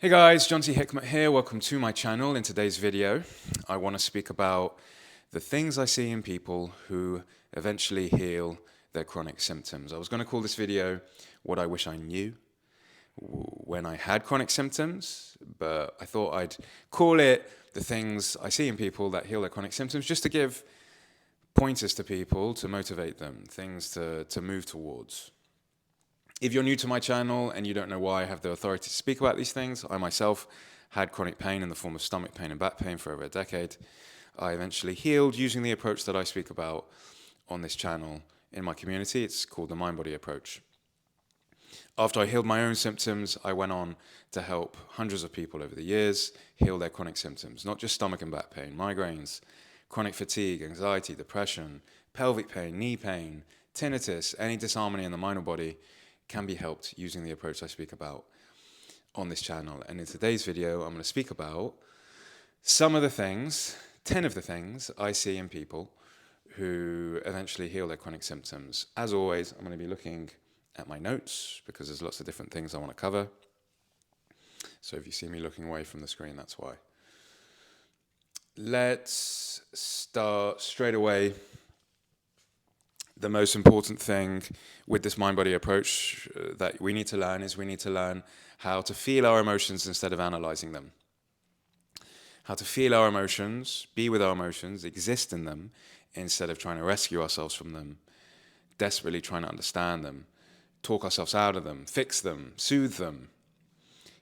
Hey guys, 𝐬𝐮𝐬𝐜𝐫𝐞 here. Welcome to my channel. In today's video, I want to speak about the things I see in people who eventually heal their chronic symptoms. I was going to call this video what I wish I knew when I had chronic symptoms, but I thought I'd call it the things I see in people that heal their chronic symptoms, just to give pointers to people to motivate them, things to move towards. If you're new to my channel and you don't know why I have the authority to speak about these things, I myself had chronic pain in the form of stomach pain and back pain for over a decade. I eventually healed using the approach that I speak about on this channel in my community. It's called the mind-body approach. After I healed my own symptoms, I went on to help hundreds of people over the years heal their chronic symptoms, not just stomach and back pain, migraines, chronic fatigue, anxiety, depression, pelvic pain, knee pain, tinnitus, any disharmony in the mind or body can be helped using the approach I speak about on this channel. And in today's video, I'm going to speak about some of the things, 10 of the things I see in people who eventually heal their chronic symptoms. As always, I'm going to be looking at my notes because there's lots of different things I want to cover. So if you see me looking away from the screen, that's why. Let's start straight away. The most important thing with this mind-body approach that we need to learn is we need to learn how to feel our emotions instead of analyzing them. How to feel our emotions, be with our emotions, exist in them, instead of trying to rescue ourselves from them, desperately trying to understand them, talk ourselves out of them, fix them, soothe them.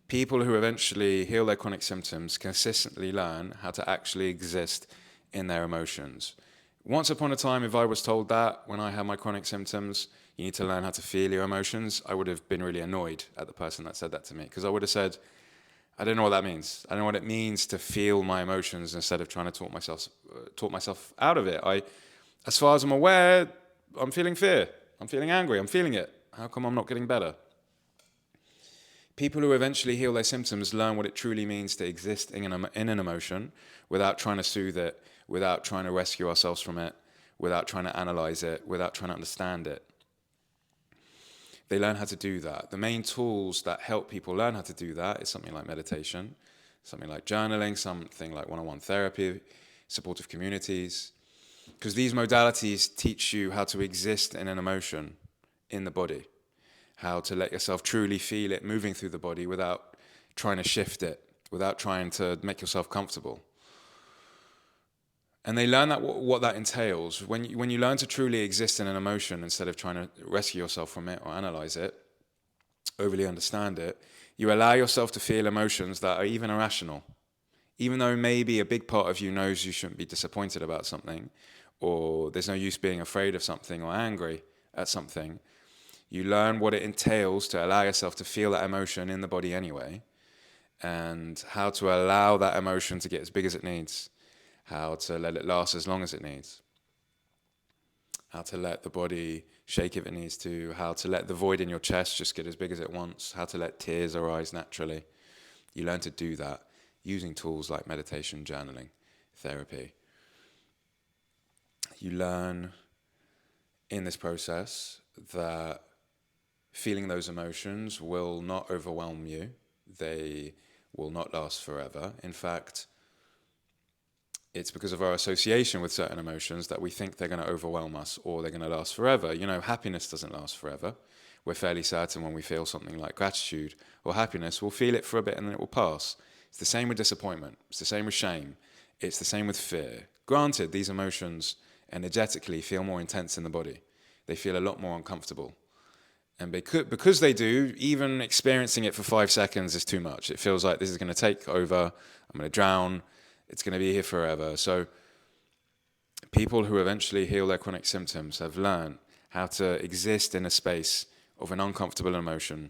People who eventually heal their chronic symptoms consistently learn how to actually exist in their emotions. Once upon a time, if I was told that when I had my chronic symptoms, you need to learn how to feel your emotions, I would have been really annoyed at the person that said that to me, because I would have said, I don't know what that means. I don't know what it means to feel my emotions instead of trying to talk myself out of it. As far as I'm aware, I'm feeling fear. I'm feeling angry. I'm feeling it. How come I'm not getting better? People who eventually heal their symptoms learn what it truly means to exist in an emotion without trying to soothe it, without trying to rescue ourselves from it, without trying to analyze it, without trying to understand it. They learn how to do that. The main tools that help people learn how to do that is something like meditation, something like journaling, something like one-on-one therapy, supportive communities, because these modalities teach you how to exist in an emotion in the body, how to let yourself truly feel it moving through the body without trying to shift it, without trying to make yourself comfortable. And they learn that what that entails. When you learn to truly exist in an emotion instead of trying to rescue yourself from it or analyze it, overly understand it, you allow yourself to feel emotions that are even irrational. Even though maybe a big part of you knows you shouldn't be disappointed about something, or there's no use being afraid of something or angry at something, you learn what it entails to allow yourself to feel that emotion in the body anyway, and how to allow that emotion to get as big as it needs, how to let it last as long as it needs, how to let the body shake if it needs to, how to let the void in your chest just get as big as it wants, how to let tears arise naturally. You learn to do that using tools like meditation, journaling, therapy. You learn in this process that feeling those emotions will not overwhelm you. They will not last forever. In fact, it's because of our association with certain emotions that we think they're going to overwhelm us or they're going to last forever. You know, happiness doesn't last forever. We're fairly certain when we feel something like gratitude or happiness, we'll feel it for a bit and then it will pass. It's the same with disappointment. It's the same with shame. It's the same with fear. Granted, these emotions energetically feel more intense in the body. They feel a lot more uncomfortable. And because they do, even experiencing it for 5 seconds is too much. It feels like this is going to take over. I'm going to drown. It's going to be here forever. So people who eventually heal their chronic symptoms have learned how to exist in a space of an uncomfortable emotion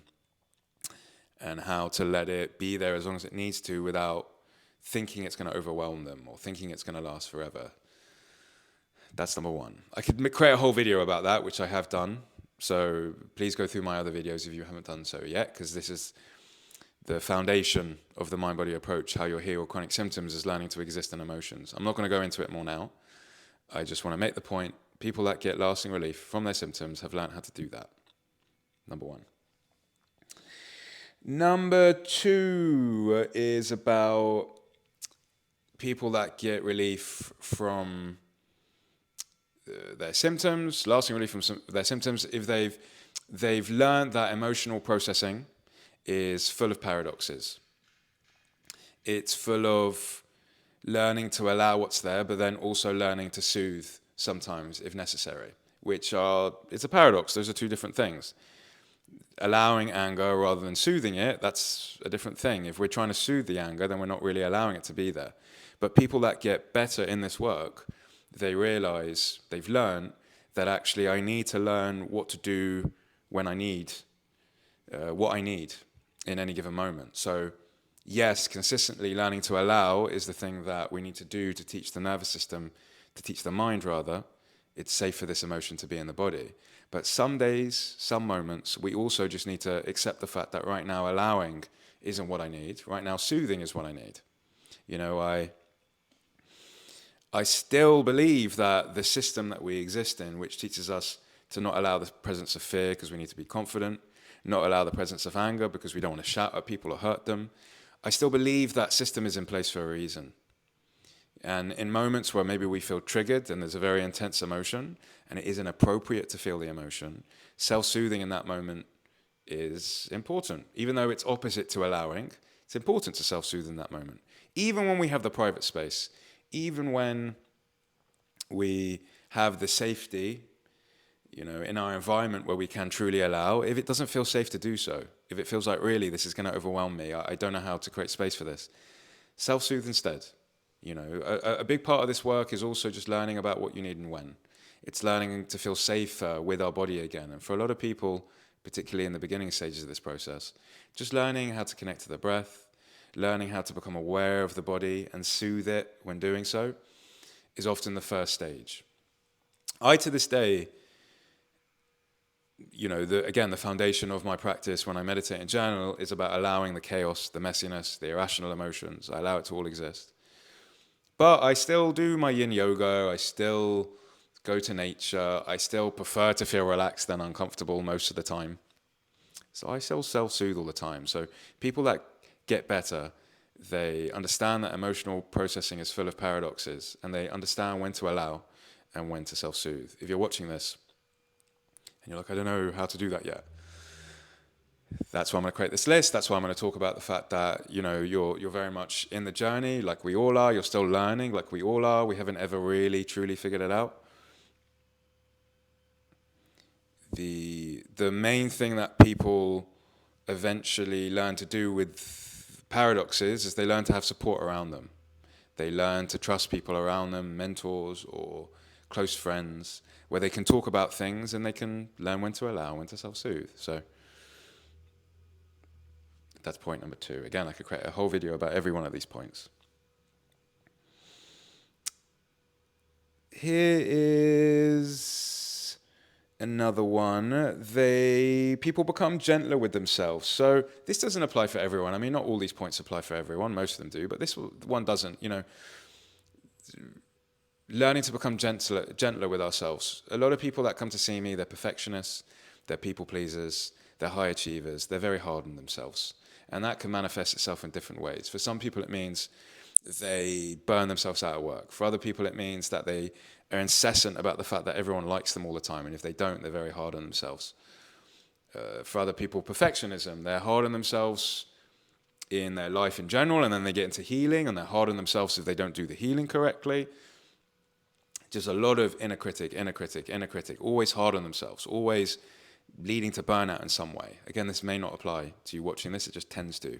and how to let it be there as long as it needs to without thinking it's going to overwhelm them or thinking it's going to last forever. That's number one. I could create a whole video about that, which I have done. So please go through my other videos if you haven't done so yet, because this is the foundation of the mind-body approach. How you'll heal chronic symptoms is learning to exist in emotions. I'm not going to go into it more now. I just want to make the point. People that get lasting relief from their symptoms have learned how to do that. Number one. Number 2 is about people that get relief from their symptoms, lasting relief from their symptoms, if they've learned that emotional processing is full of paradoxes. It's full of learning to allow what's there, but then also learning to soothe sometimes if necessary, it's a paradox. Those are two different things. Allowing anger rather than soothing it, that's a different thing. If we're trying to soothe the anger, then we're not really allowing it to be there. But people that get better in this work, they realize, they've learned that actually I need to learn what to do when I need, what I need in any given moment. So yes, consistently learning to allow is the thing that we need to do to teach the nervous system, to teach the mind rather, it's safe for this emotion to be in the body. But some days, some moments, we also just need to accept the fact that right now allowing isn't what I need. Right now soothing is what I need. You know, I still believe that the system that we exist in, which teaches us to not allow the presence of fear because we need to be confident, not allow the presence of anger because we don't want to shout at people or hurt them, I still believe that system is in place for a reason. And in moments where maybe we feel triggered and there's a very intense emotion and it isn't appropriate to feel the emotion, self-soothing in that moment is important. Even though it's opposite to allowing, it's important to self-soothe in that moment. Even when we have the private space, even when we have the safety, you know, in our environment where we can truly allow, if it doesn't feel safe to do so, if it feels like really this is going to overwhelm me, I don't know how to create space for this, self-soothe instead. You know, a big part of this work is also just learning about what you need and when. It's learning to feel safer with our body again. And for a lot of people, particularly in the beginning stages of this process, just learning how to connect to the breath, learning how to become aware of the body and soothe it when doing so is often the first stage. To this day, you know, the foundation of my practice when I meditate and journal is about allowing the chaos, the messiness, the irrational emotions. I allow it to all exist. But I still do my yin yoga, I still go to nature, I still prefer to feel relaxed than uncomfortable most of the time. So I still self-soothe all the time. So people that get better, they understand that emotional processing is full of paradoxes and they understand when to allow and when to self-soothe. If you're watching this and you're like, I don't know how to do that yet, that's why I'm going to create this list. That's why I'm going to talk about the fact that, you know, you're very much in the journey like we all are. You're still learning like we all are. We haven't ever really, truly figured it out. The main thing that people eventually learn to do with paradoxes is they learn to have support around them. They learn to trust people around them, mentors or close friends, where they can talk about things and they can learn when to allow, when to self-soothe. So that's point number 2. Again, I could create a whole video about every one of these points. Here is another one. People become gentler with themselves. So this doesn't apply for everyone. I mean, not all these points apply for everyone. Most of them do, but this one doesn't. You know, learning to become gentler with ourselves. A lot of people that come to see me, they're perfectionists, they're people pleasers, they're high achievers, they're very hard on themselves. And that can manifest itself in different ways. For some people, it means they burn themselves out at work. For other people, it means that they are incessant about the fact that everyone likes them all the time. And if they don't, they're very hard on themselves. For other people, perfectionism. They're hard on themselves in their life in general, and then they get into healing, and they're hard on themselves if they don't do the healing correctly. Just a lot of inner critic, always hard on themselves, always leading to burnout in some way. Again, this may not apply to you watching this, it just tends to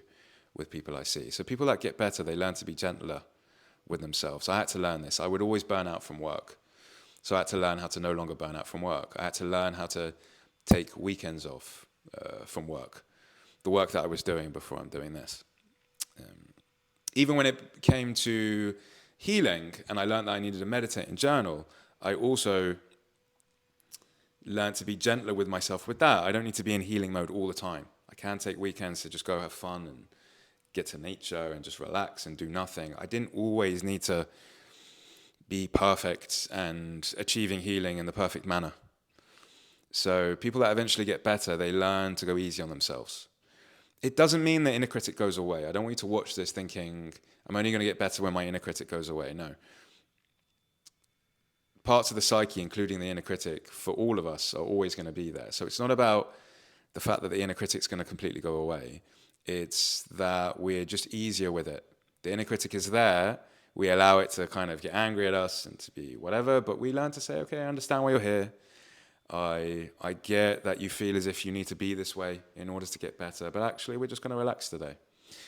with people I see. So people that get better, they learn to be gentler with themselves. I had to learn this. I would always burn out from work. So I had to learn how to no longer burn out from work. I had to learn how to take weekends off from work, the work that I was doing before I'm doing this. Even when it came to healing, and I learned that I needed to meditate and journal, I also learned to be gentler with myself with that. I don't need to be in healing mode all the time. I can take weekends to just go have fun and get to nature and just relax and do nothing. I didn't always need to be perfect and achieving healing in the perfect manner. So people that eventually get better, they learn to go easy on themselves. It doesn't mean the inner critic goes away. I don't want you to watch this thinking, I'm only going to get better when my inner critic goes away. No. Parts of the psyche, including the inner critic, for all of us are always going to be there. So it's not about the fact that the inner critic's going to completely go away. It's that we're just easier with it. The inner critic is there. We allow it to kind of get angry at us and to be whatever, but we learn to say, okay, I understand why you're here. I get that you feel as if you need to be this way in order to get better, but actually we're just going to relax today.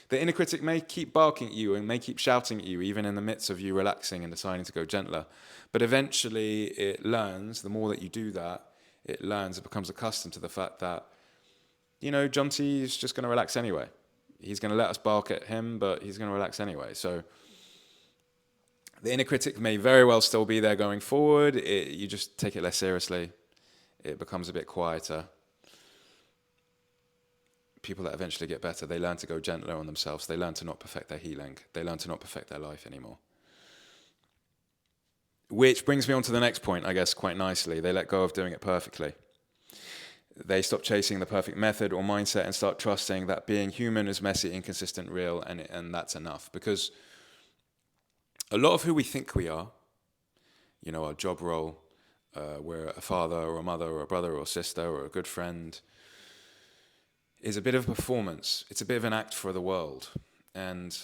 The inner critic may keep barking at you and may keep shouting at you, even in the midst of you relaxing and deciding to go gentler. But eventually it learns, the more that you do that, it learns, it becomes accustomed to the fact that, you know, John T is just going to relax anyway. He's going to let us bark at him, but he's going to relax anyway. So the inner critic may very well still be there going forward. You just take it less seriously. It becomes a bit quieter. People that eventually get better, they learn to go gentler on themselves. They learn to not perfect their healing. They learn to not perfect their life anymore. Which brings me on to the next point, I guess, quite nicely. They let go of doing it perfectly. They stop chasing the perfect method or mindset and start trusting that being human is messy, inconsistent, real, and that's enough. Because a lot of who we think we are, you know, our job role, we're a father or a mother or a brother or a sister or a good friend, is a bit of a performance. It's a bit of an act for the world. And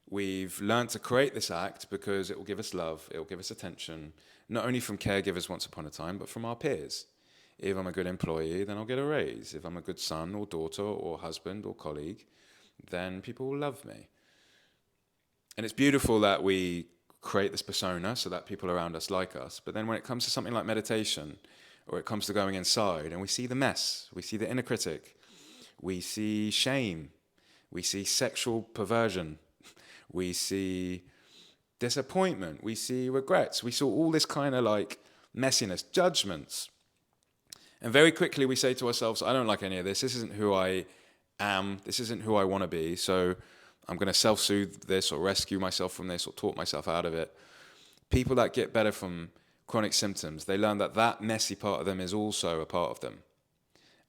we've learned to create this act because it will give us love, it will give us attention, not only from caregivers once upon a time, but from our peers. If I'm a good employee, then I'll get a raise. If I'm a good son or daughter or husband or colleague, then people will love me. And it's beautiful that we create this persona so that people around us like us. But then when it comes to something like meditation, or it comes to going inside, and we see the mess, we see the inner critic, we see shame, we see sexual perversion, we see disappointment, we see regrets, we saw all this kind of like messiness, judgments. And very quickly we say to ourselves, I don't like any of this. This isn't who I am. This isn't who I want to be. So I'm going to self-soothe this or rescue myself from this or talk myself out of it. People that get better from chronic symptoms, they learn that that messy part of them is also a part of them.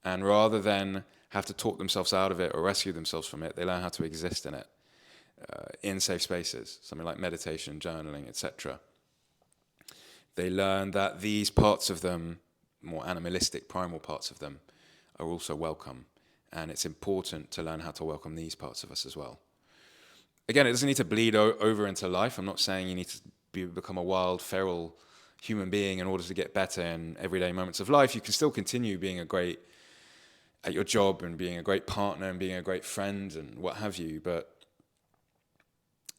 And rather than have to talk themselves out of it or rescue themselves from it, they learn how to exist in it, in safe spaces, something like meditation, journaling, etc. They learn that these parts of them, more animalistic, primal parts of them, are also welcome. And it's important to learn how to welcome these parts of us as well. Again, it doesn't need to bleed over into life. I'm not saying you need to become a wild, feral human being in order to get better in everyday moments of life. You can still continue being a great at your job and being a great partner and being a great friend and what have you, but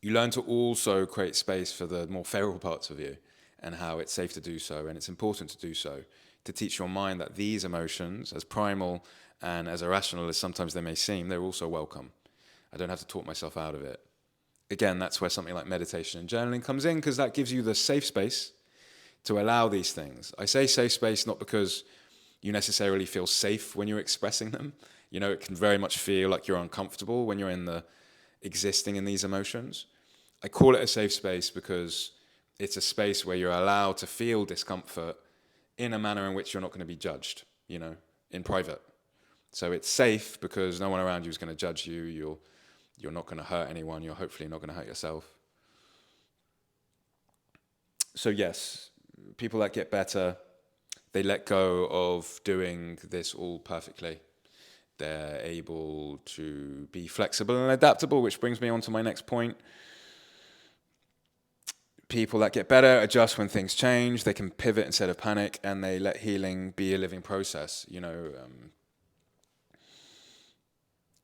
you learn to also create space for the more feral parts of you and how it's safe to do so, and it's important to do so, to teach your mind that these emotions, as primal and as irrational as sometimes they may seem, they're also welcome. I don't have to talk myself out of it. Again, that's where something like meditation and journaling comes in, because that gives you the safe space to allow these things. I say safe space not because you necessarily feel safe when you're expressing them. You know, it can very much feel like you're uncomfortable when you're existing in these emotions. I call it a safe space because it's a space where you're allowed to feel discomfort in a manner in which you're not going to be judged, you know, in private. So it's safe because no one around you is going to judge you. You're not going to hurt anyone. You're hopefully not going to hurt yourself. So yes, people that get better, they let go of doing this all perfectly. They're able to be flexible and adaptable, which brings me on to my next point. People that get better adjust when things change. They can pivot instead of panic, and they let healing be a living process. You know,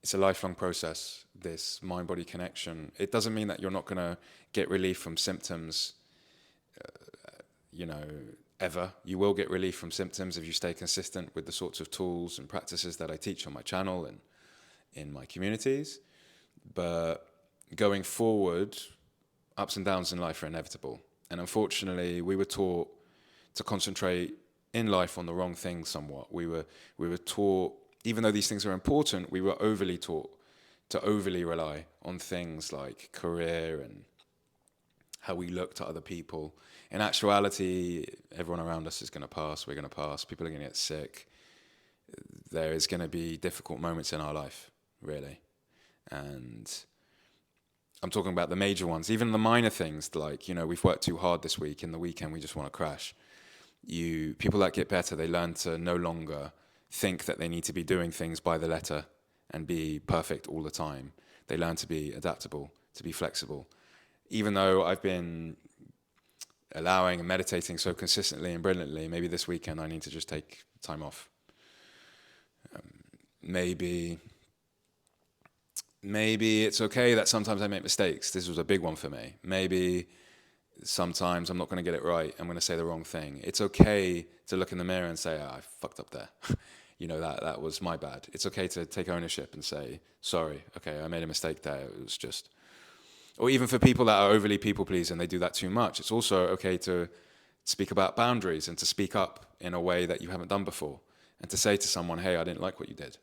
it's a lifelong process, this mind-body connection. It doesn't mean that you're not going to get relief from symptoms, ever. You will get relief from symptoms if you stay consistent with the sorts of tools and practices that I teach on my channel and in my communities. But going forward, ups and downs in life are inevitable. And unfortunately, we were taught to concentrate in life on the wrong things somewhat. We were taught, even though these things are important, we were overly taught to overly rely on things like career and how we look to other people. In actuality, everyone around us is going to pass. We're going to pass. People are going to get sick. There is going to be difficult moments in our life, really. And I'm talking about the major ones, even the minor things like, we've worked too hard this week, in the weekend we just want to crash. People that get better, they learn to no longer think that they need to be doing things by the letter and be perfect all the time. They learn to be adaptable, to be flexible. Even though I've been allowing and meditating so consistently and brilliantly, maybe this weekend I need to just take time off. Maybe it's okay that sometimes I make mistakes. This was a big one for me. Maybe sometimes I'm not going to get it right. I'm going to say the wrong thing. It's okay to look in the mirror and say, I fucked up there. That was my bad. It's okay to take ownership and say, sorry, okay, I made a mistake there. It was just... Or even for people that are overly people-pleasing and they do that too much, it's also okay to speak about boundaries and to speak up in a way that you haven't done before. And to say to someone, hey, I didn't like what you did.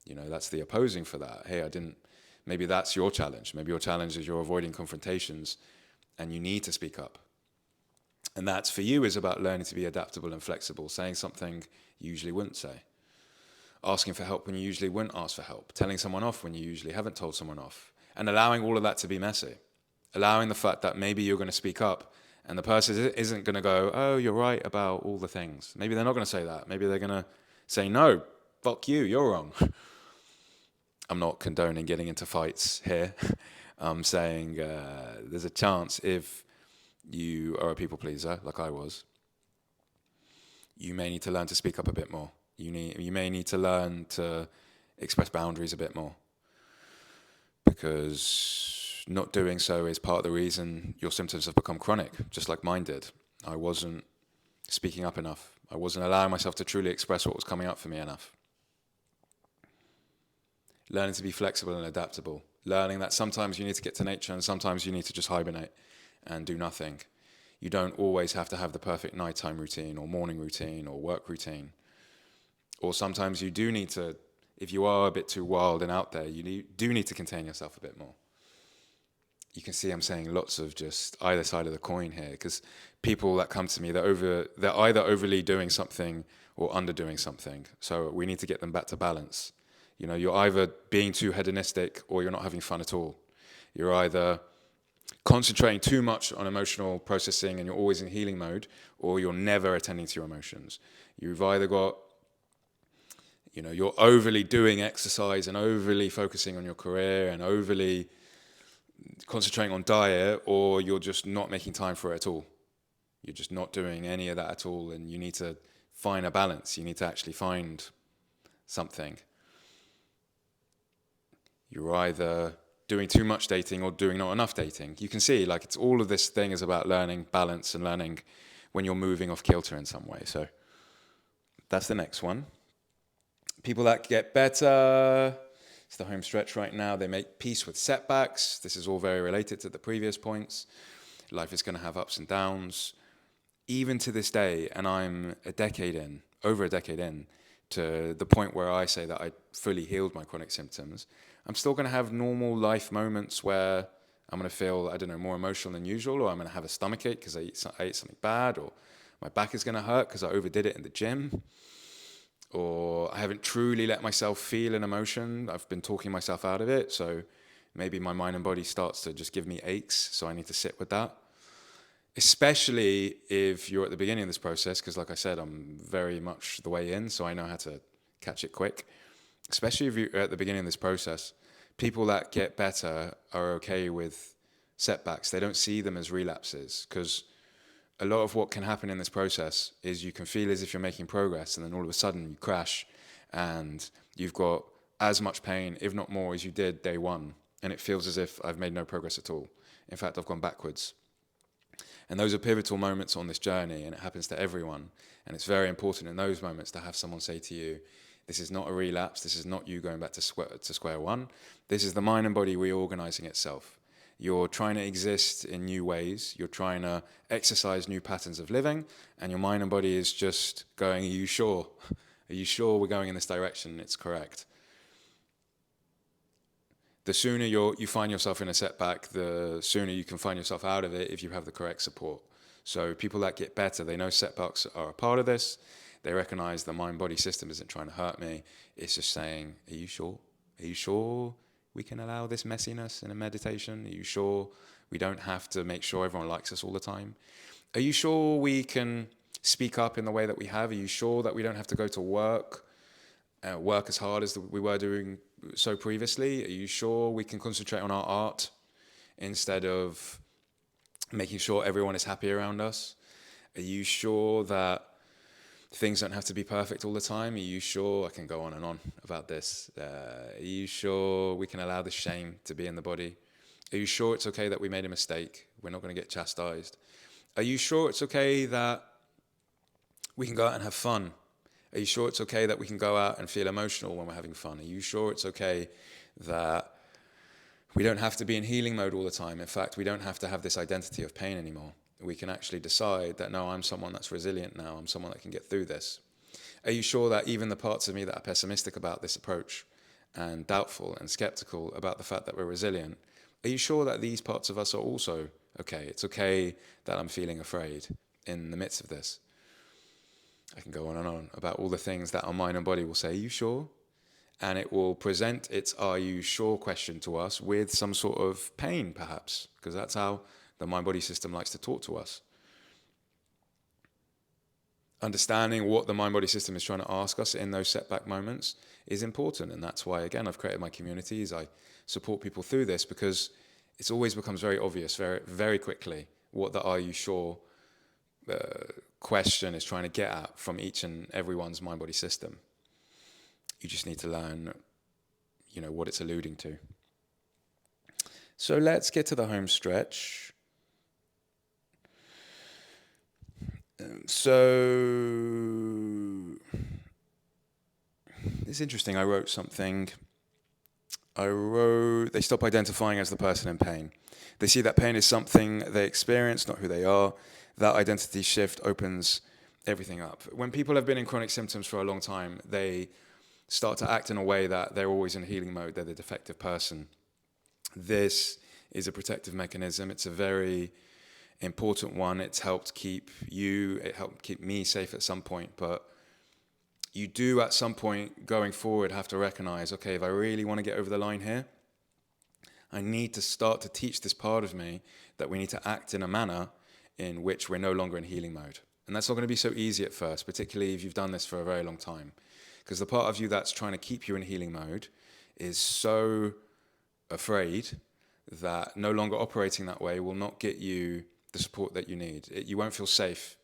That's the opposing for that. Hey, maybe that's your challenge. Maybe your challenge is you're avoiding confrontations and you need to speak up. And that for you is about learning to be adaptable and flexible, saying something you usually wouldn't say, asking for help when you usually wouldn't ask for help, telling someone off when you usually haven't told someone off, and allowing all of that to be messy, allowing the fact that maybe you're going to speak up and the person isn't going to go, oh, you're right about all the things. Maybe they're not going to say that. Maybe they're going to say, no, fuck you, you're wrong. I'm not condoning getting into fights here. I'm saying there's a chance if you are a people pleaser, like I was, you may need to learn to speak up a bit more. You may need to learn to express boundaries a bit more, because not doing so is part of the reason your symptoms have become chronic, just like mine did. I wasn't speaking up enough. I wasn't allowing myself to truly express what was coming up for me enough. Learning to be flexible and adaptable. Learning that sometimes you need to get to nature and sometimes you need to just hibernate and do nothing. You don't always have to have the perfect nighttime routine or morning routine or work routine. Or sometimes you do need to, if you are a bit too wild and out there, you do need to contain yourself a bit more. You can see I'm saying lots of just either side of the coin here, because people that come to me, they're either overly doing something or underdoing something. So we need to get them back to balance. You're either being too hedonistic or you're not having fun at all. You're either concentrating too much on emotional processing and you're always in healing mode, or you're never attending to your emotions. You've either got, you're overly doing exercise and overly focusing on your career and overly concentrating on diet, or you're just not making time for it at all. You're just not doing any of that at all, and you need to find a balance. You need to actually find something. You're either doing too much dating or doing not enough dating. You can see, it's all of this thing is about learning balance and learning when you're moving off kilter in some way. So that's the next one. People that get better, it's the home stretch right now. They make peace with setbacks. This is all very related to the previous points. Life is going to have ups and downs. Even to this day, and I'm over a decade in, to the point where I say that I fully healed my chronic symptoms, I'm still going to have normal life moments where I'm going to feel, more emotional than usual, or I'm going to have a stomachache because I ate something bad, or my back is going to hurt because I overdid it in the gym, or I haven't truly let myself feel an emotion. I've been talking myself out of it, so maybe my mind and body starts to just give me aches, so I need to sit with that. Especially if you're at the beginning of this process, because like I said, I'm very much the way in, so I know how to catch it quick. Especially if you're at the beginning of this process, people that get better are okay with setbacks. They don't see them as relapses, because a lot of what can happen in this process is you can feel as if you're making progress, and then all of a sudden you crash and you've got as much pain, if not more, as you did day one. And it feels as if I've made no progress at all. In fact, I've gone backwards. And those are pivotal moments on this journey, and it happens to everyone. And it's very important in those moments to have someone say to you, this is not a relapse, this is not you going back to square one. This is the mind and body reorganizing itself. You're trying to exist in new ways, you're trying to exercise new patterns of living, and your mind and body is just going, are you sure? Are you sure we're going in this direction? It's correct. The sooner you find yourself in a setback, the sooner you can find yourself out of it if you have the correct support. So people that get better, they know setbacks are a part of this. They recognize the mind-body system isn't trying to hurt me. It's just saying, are you sure? Are you sure we can allow this messiness in a meditation? Are you sure we don't have to make sure everyone likes us all the time? Are you sure we can speak up in the way that we have? Are you sure that we don't have to go to work as hard as we were doing so previously? Are you sure we can concentrate on our art instead of making sure everyone is happy around us? Are you sure that things don't have to be perfect all the time? Are you sure, I can go on and on about this, are you sure we can allow the shame to be in the body? Are you sure it's okay that we made a mistake? We're not going to get chastised. Are you sure it's okay that we can go out and have fun? Are you sure it's okay that we can go out and feel emotional when we're having fun? Are you sure it's okay that we don't have to be in healing mode all the time? In fact, we don't have to have this identity of pain anymore. We can actually decide that, no, I'm someone that's resilient now. I'm someone that can get through this. Are you sure that even the parts of me that are pessimistic about this approach and doubtful and skeptical about the fact that we're resilient, are you sure that these parts of us are also okay? It's okay that I'm feeling afraid in the midst of this. I can go on and on about all the things that our mind and body will say, are you sure? And it will present its are you sure question to us with some sort of pain, perhaps, because that's how the mind-body system likes to talk to us. Understanding what the mind-body system is trying to ask us in those setback moments is important. And that's why, again, I've created my communities. I support people through this because it always becomes very obvious very, very quickly what the are you sure question is trying to get at from each and everyone's mind-body system. You just need to learn, what it's alluding to. So let's get to the home stretch. So it's interesting. I wrote something. They stop identifying as the person in pain. They see that pain is something they experience, not who they are. That identity shift opens everything up. When people have been in chronic symptoms for a long time, they start to act in a way that they're always in healing mode. They're the defective person. This is a protective mechanism. It's a very important one. It helped keep me safe at some point, but you do at some point going forward have to recognize, okay, if I really want to get over the line here, I need to start to teach this part of me that we need to act in a manner in which we're no longer in healing mode. And that's not going to be so easy at first, particularly if you've done this for a very long time, because the part of you that's trying to keep you in healing mode is so afraid that no longer operating that way will not get you the support that you need. You won't feel safe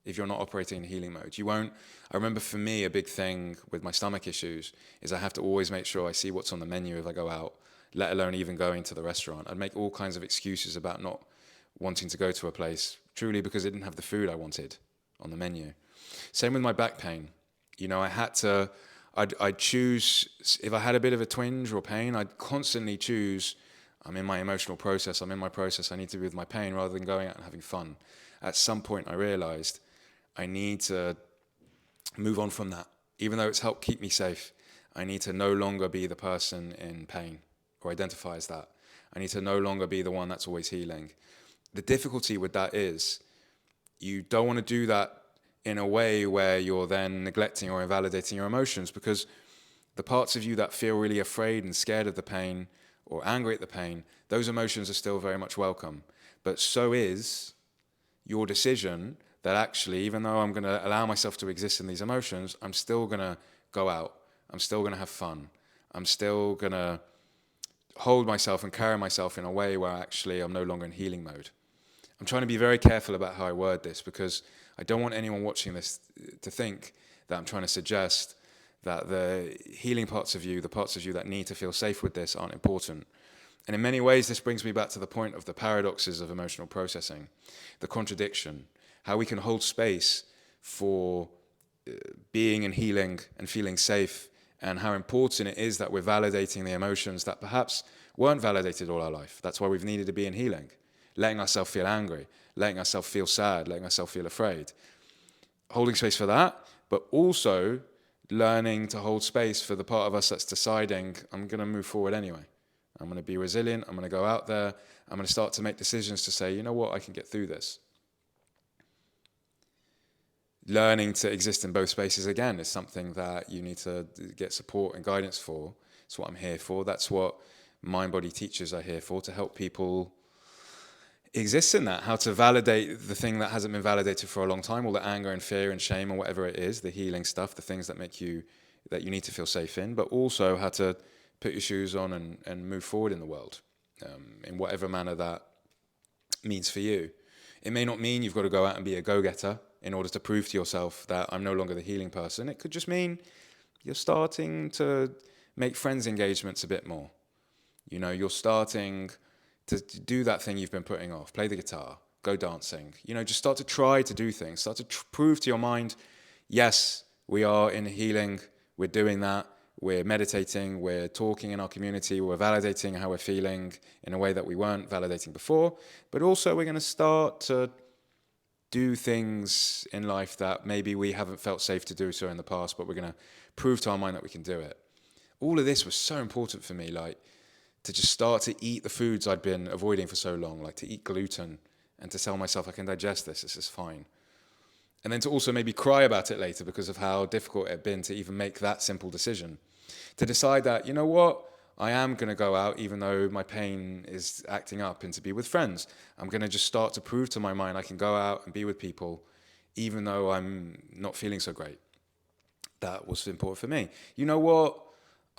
if you're not operating in healing mode. I remember for me, a big thing with my stomach issues is I have to always make sure I see what's on the menu if I go out, let alone even going to the restaurant. I'd make all kinds of excuses about not wanting to go to a place, truly because it didn't have the food I wanted on the menu. Same with my back pain. I'd choose, if I had a bit of a twinge or pain, I'd constantly choose, I'm in my emotional process, I need to be with my pain rather than going out and having fun. At some point I realized I need to move on from that. Even though it's helped keep me safe, I need to no longer be the person in pain or identify as that. I need to no longer be the one that's always healing. The difficulty with that is you don't want to do that in a way where you're then neglecting or invalidating your emotions, because the parts of you that feel really afraid and scared of the pain or angry at the pain, those emotions are still very much welcome. But so is your decision that actually, even though I'm going to allow myself to exist in these emotions, I'm still going to go out. I'm still going to have fun. I'm still going to hold myself and carry myself in a way where actually I'm no longer in healing mode. I'm trying to be very careful about how I word this, because I don't want anyone watching this to think that I'm trying to suggest that the healing parts of you, the parts of you that need to feel safe with this, aren't important. And in many ways, this brings me back to the point of the paradoxes of emotional processing, the contradiction, how we can hold space for being in healing and feeling safe, and how important it is that we're validating the emotions that perhaps weren't validated all our life. That's why we've needed to be in healing, letting ourselves feel angry, letting ourselves feel sad, letting ourselves feel afraid. Holding space for that, but also learning to hold space for the part of us that's deciding, I'm going to move forward anyway. I'm going to be resilient. I'm going to go out there. I'm going to start to make decisions to say, you know what, I can get through this. Learning to exist in both spaces, again, is something that you need to get support and guidance for, That's what I'm here for. That's what mind-body teachers are here for, to help people exist in that, how to validate the thing that hasn't been validated for a long time, all the anger and fear and shame and whatever it is, the healing stuff, the things that make you, that you need to feel safe in, but also how to put your shoes on and move forward in the world, in whatever manner that means for you. It may not mean you've got to go out and be a go-getter in order to prove to yourself that I'm no longer the healing person. It could just mean you're starting to make friends engagements a bit more. You know, you're starting to do that thing you've been putting off, play the guitar, go dancing, you know, just start to try to do things, start to prove to your mind, yes, we are in healing, we're doing that, we're meditating, we're talking in our community, we're validating how we're feeling in a way that we weren't validating before, but also we're going to start to do things in life that maybe we haven't felt safe to do so in the past, but we're going to prove to our mind that we can do it. All of this was so important for me, like, to just start to eat the foods I'd been avoiding for so long, like to eat gluten and to tell myself I can digest this is fine. And then to also maybe cry about it later because of how difficult it had been to even make that simple decision. To decide that, you know what, I am going to go out even though my pain is acting up, and to be with friends. I'm going to just start to prove to my mind I can go out and be with people even though I'm not feeling so great. That was important for me. You know what?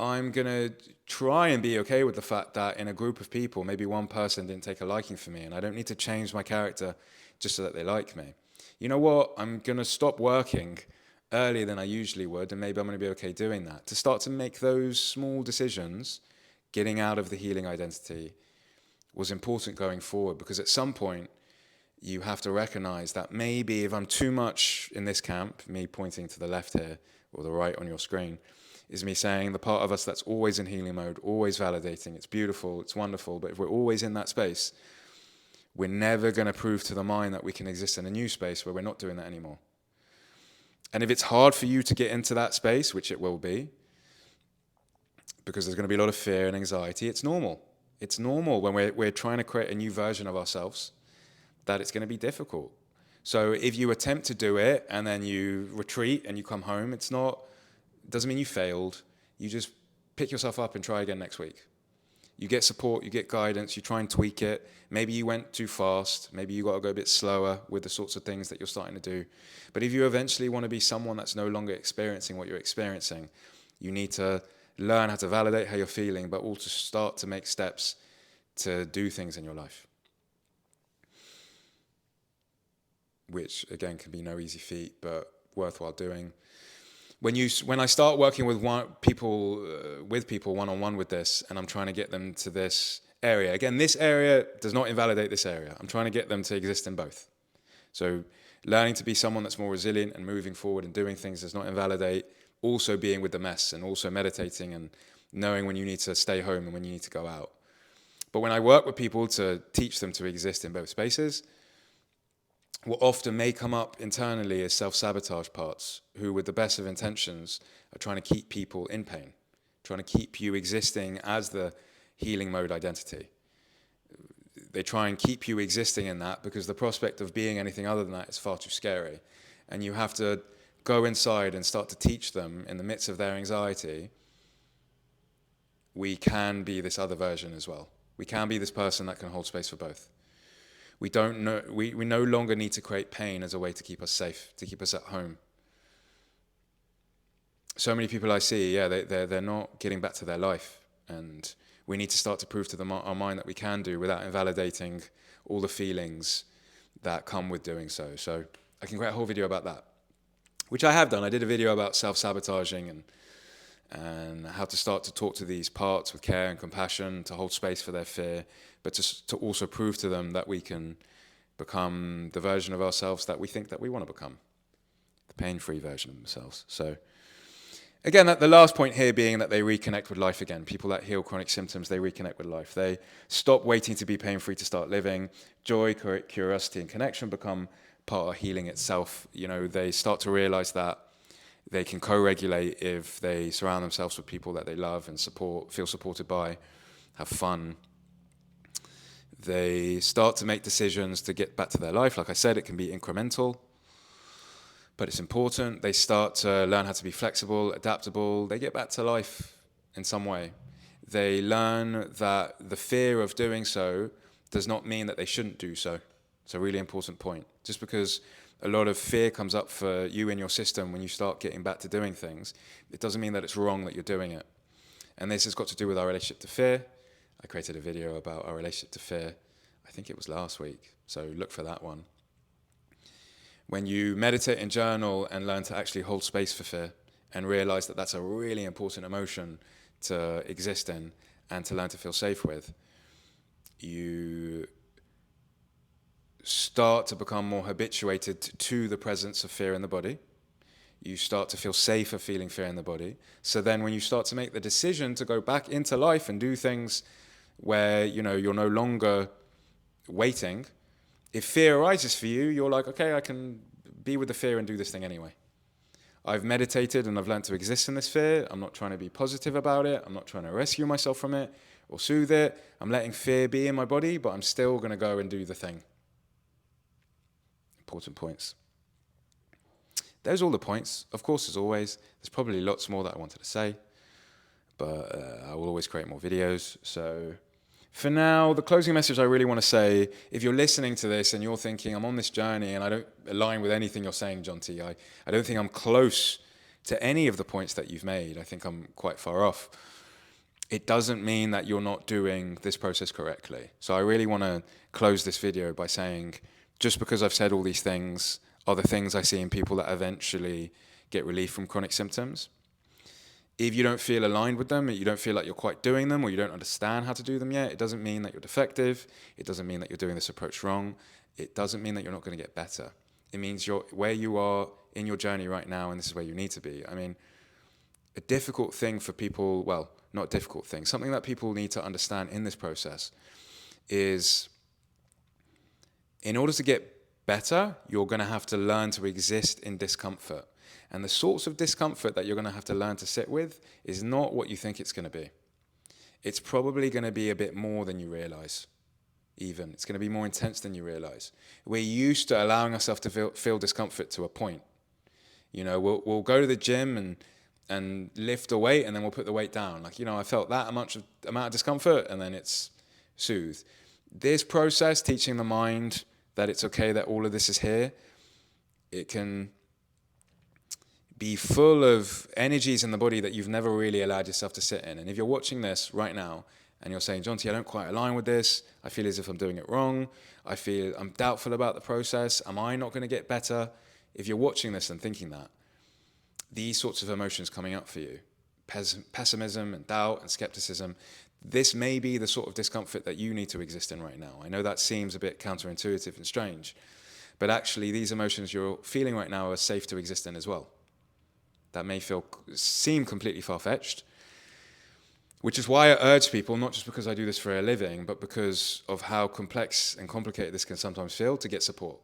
I'm going to try and be okay with the fact that in a group of people, maybe one person didn't take a liking for me, and I don't need to change my character just so that they like me. You know what? I'm going to stop working earlier than I usually would, and maybe I'm going to be okay doing that. To start to make those small decisions, getting out of the healing identity, was important going forward, because at some point, you have to recognize that maybe if I'm too much in this camp, me pointing to the left here, or the right on your screen, is me saying the part of us that's always in healing mode, always validating, it's beautiful, it's wonderful, but if we're always in that space, we're never going to prove to the mind that we can exist in a new space where we're not doing that anymore. And if it's hard for you to get into that space, which it will be, because there's going to be a lot of fear and anxiety, it's normal. It's normal when we're trying to create a new version of ourselves that it's going to be difficult. So if you attempt to do it and then you retreat and you come home, doesn't mean you failed. You just pick yourself up and try again next week. You get support, you get guidance, you try and tweak it. Maybe you went too fast. Maybe you got to go a bit slower with the sorts of things that you're starting to do. But if you eventually want to be someone that's no longer experiencing what you're experiencing, you need to learn how to validate how you're feeling, but also start to make steps to do things in your life. Which, again, can be no easy feat, but worthwhile doing. When I start working with people one-on-one with this, and I'm trying to get them to this area, again, this area does not invalidate this area. I'm trying to get them to exist in both. So learning to be someone that's more resilient and moving forward and doing things does not invalidate also being with the mess and also meditating and knowing when you need to stay home and when you need to go out. But when I work with people to teach them to exist in both spaces, what often may come up internally is self-sabotage parts who, with the best of intentions, are trying to keep people in pain, trying to keep you existing as the healing mode identity. They try and keep you existing in that because the prospect of being anything other than that is far too scary. And you have to go inside and start to teach them in the midst of their anxiety, we can be this other version as well. We can be this person that can hold space for both. We no longer need to create pain as a way to keep us safe, to keep us at home. So many people I see, they're not getting back to their life, and we need to start to prove to our mind that we can do without invalidating all the feelings that come with doing so. So I can create a whole video about that, which I have done. I did a video about self-sabotaging and how to start to talk to these parts with care and compassion, to hold space for their fear, but to also prove to them that we can become the version of ourselves that we think that we want to become, the pain-free version of themselves. So again, the last point here being that they reconnect with life again. People that heal chronic symptoms, they reconnect with life. They stop waiting to be pain-free to start living. Joy, curiosity, and connection become part of healing itself. You know, they start to realize that they can co-regulate if they surround themselves with people that they love and support, feel supported by, have fun. They start to make decisions to get back to their life. Like I said, it can be incremental, but it's important. They start to learn how to be flexible, adaptable. They get back to life in some way. They learn that the fear of doing so does not mean that they shouldn't do so. It's a really important point. Just because a lot of fear comes up for you in your system when you start getting back to doing things, it doesn't mean that it's wrong that you're doing it. And this has got to do with our relationship to fear. I created a video about our relationship to fear. I think it was last week, so look for that one. When you meditate and journal and learn to actually hold space for fear and realize that that's a really important emotion to exist in and to learn to feel safe with, you start to become more habituated to the presence of fear in the body. You start to feel safer feeling fear in the body. So then when you start to make the decision to go back into life and do things where, you know, you're no longer waiting, if fear arises for you, you're like, okay, I can be with the fear and do this thing anyway. I've meditated and I've learned to exist in this fear. I'm not trying to be positive about it. I'm not trying to rescue myself from it or soothe it. I'm letting fear be in my body, but I'm still going to go and do the thing. Important points. There's all the points. Of course, as always, there's probably lots more that I wanted to say, but I will always create more videos. So for now, the closing message I really want to say, if you're listening to this and you're thinking, I'm on this journey and I don't align with anything you're saying, John T, I don't think I'm close to any of the points that you've made. I think I'm quite far off. It doesn't mean that you're not doing this process correctly. So I really want to close this video by saying, just because I've said all these things are the things I see in people that eventually get relief from chronic symptoms. If you don't feel aligned with them, you don't feel like you're quite doing them, or you don't understand how to do them yet, it doesn't mean that you're defective. It doesn't mean that you're doing this approach wrong. It doesn't mean that you're not going to get better. It means you're where you are in your journey right now, and this is where you need to be. I mean, a difficult thing for people, well, not a difficult thing, something that people need to understand in this process is, in order to get better, you're going to have to learn to exist in discomfort. And the sorts of discomfort that you're going to have to learn to sit with is not what you think it's going to be. It's probably going to be a bit more than you realize, even. It's going to be more intense than you realize. We're used to allowing ourselves to feel discomfort to a point. You know, we'll go to the gym and lift a weight, and then we'll put the weight down. Like, you know, I felt that amount of discomfort, and then it's soothed. This process, teaching the mind that it's okay that all of this is here, it can be full of energies in the body that you've never really allowed yourself to sit in. And if you're watching this right now and you're saying, John T, I don't quite align with this, I feel as if I'm doing it wrong, I feel I'm doubtful about the process, am I not going to get better? If you're watching this and thinking that, these sorts of emotions coming up for you, pessimism and doubt and skepticism, this may be the sort of discomfort that you need to exist in right now. I know that seems a bit counterintuitive and strange, but actually these emotions you're feeling right now are safe to exist in as well. That may seem completely far-fetched, which is why I urge people, not just because I do this for a living, but because of how complex and complicated this can sometimes feel, to get support.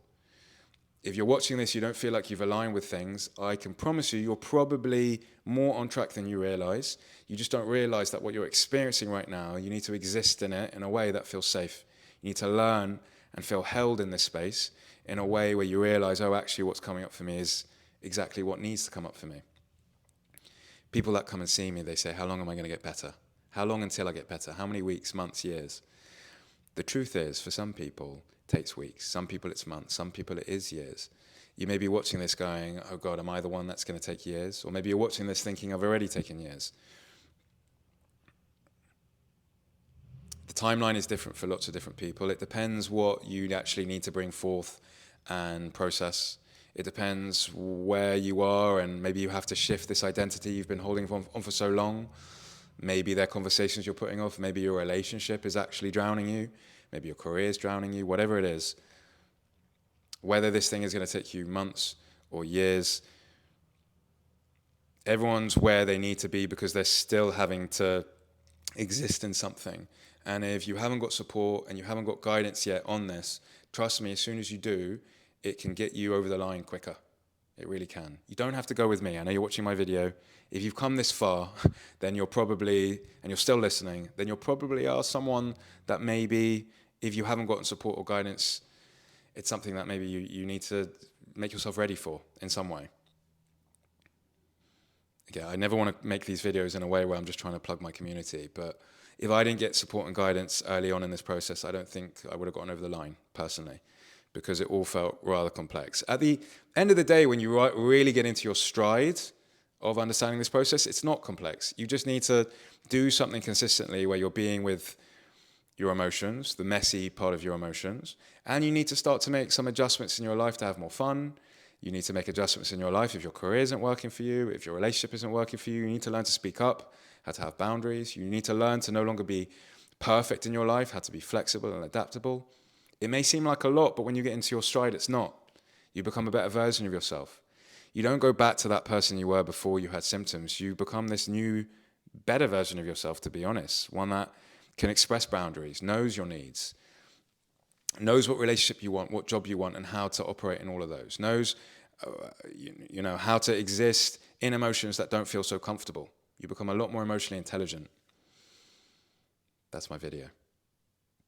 If you're watching this, you don't feel like you've aligned with things, I can promise you, you're probably more on track than you realize. You just don't realize that what you're experiencing right now, you need to exist in it in a way that feels safe. You need to learn and feel held in this space in a way where you realize, oh, actually what's coming up for me is exactly what needs to come up for me. People that come and see me, they say, how long am I going to get better? How long until I get better? How many weeks, months, years? The truth is, for some people, it takes weeks. Some people it's months. Some people it is years. You may be watching this going, oh God, am I the one that's going to take years? Or maybe you're watching this thinking, I've already taken years. The timeline is different for lots of different people. It depends what you actually need to bring forth and process. It depends where you are, and maybe you have to shift this identity you've been holding on for so long. Maybe there are conversations you're putting off. Maybe your relationship is actually drowning you. Maybe your career is drowning you. Whatever it is, whether this thing is going to take you months or years, everyone's where they need to be because they're still having to exist in something. And if you haven't got support and you haven't got guidance yet on this, trust me, as soon as you do, it can get you over the line quicker. It really can. You don't have to go with me. I know you're watching my video. If you've come this far, then you're probably, and you're still listening, then you probably are someone that maybe, if you haven't gotten support or guidance, it's something that maybe you need to make yourself ready for in some way. Yeah, I never want to make these videos in a way where I'm just trying to plug my community. But if I didn't get support and guidance early on in this process, I don't think I would have gotten over the line, personally, because it all felt rather complex. At the end of the day, when you really get into your stride of understanding this process, it's not complex. You just need to do something consistently where you're being with your emotions, the messy part of your emotions, and you need to start to make some adjustments in your life to have more fun. You need to make adjustments in your life if your career isn't working for you, if your relationship isn't working for you. You need to learn to speak up, how to have boundaries. You need to learn to no longer be perfect in your life, how to be flexible and adaptable. It may seem like a lot, but when you get into your stride, it's not. You become a better version of yourself. You don't go back to that person you were before you had symptoms. You become this new, better version of yourself, to be honest. One that can express boundaries, knows your needs, knows what relationship you want, what job you want, and how to operate in all of those. Knows, how to exist in emotions that don't feel so comfortable. You become a lot more emotionally intelligent. That's my video.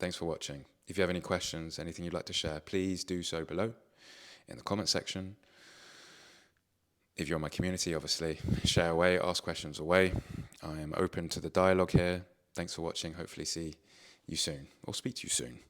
Thanks for watching. If you have any questions, anything you'd like to share, please do so below in the comment section. If you're in my community, obviously, share away, ask questions away. I am open to the dialogue here. Thanks for watching. Hopefully see you soon, or speak to you soon.